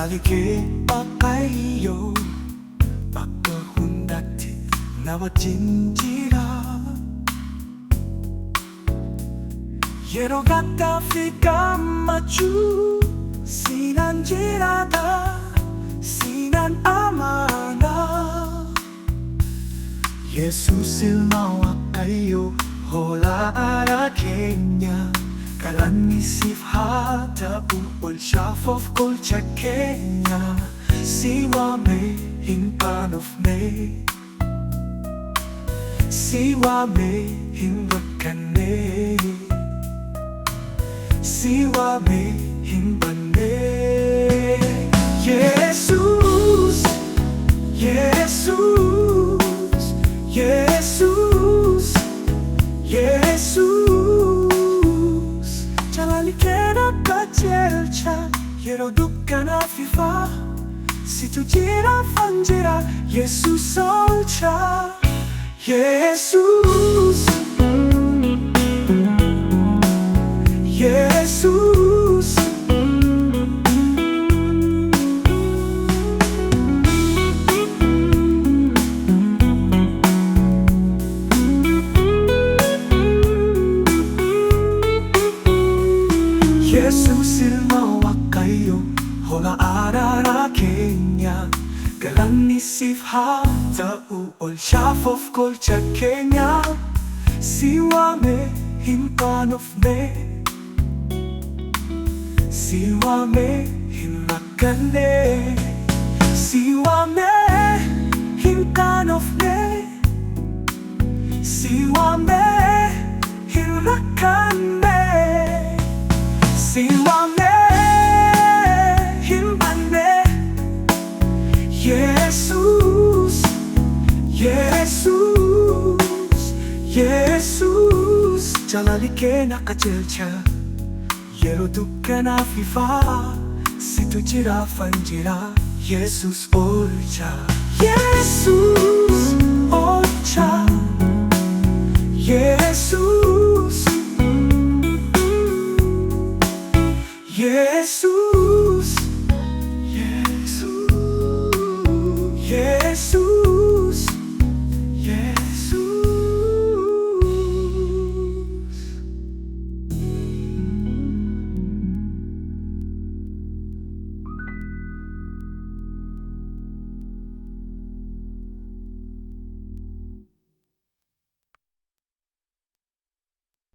lalike pakayo Pagkahundati nawa jinjira Yero gata fika machu Sinan jirada Sinan amana Yesuus ilmawa kayo Hola ara Kenya Kalanisif hata uol of kulcha Kenya Siwa me himpan of me Siwa me himbakane Siwa me himbane Yesuus Yesuus Yesuus Yesuus Jalalikena kajelcha Yero dukana fifa Situjira fanjira Yesuus olcha Yesuus Yesuus Yesuus ilmawa kayo Hola arara Kenya Kalanisif hata uol of kulcha Kenya Siwa me himpan of me Siwa me himakane Siwa me himkan of me Siwa me himakane Siwa me himbane Yesuus Yesuus Yesuus Jalalike nakajelcha Yero dukana fifa Situjira fanjira Yesuus olcha Yesuus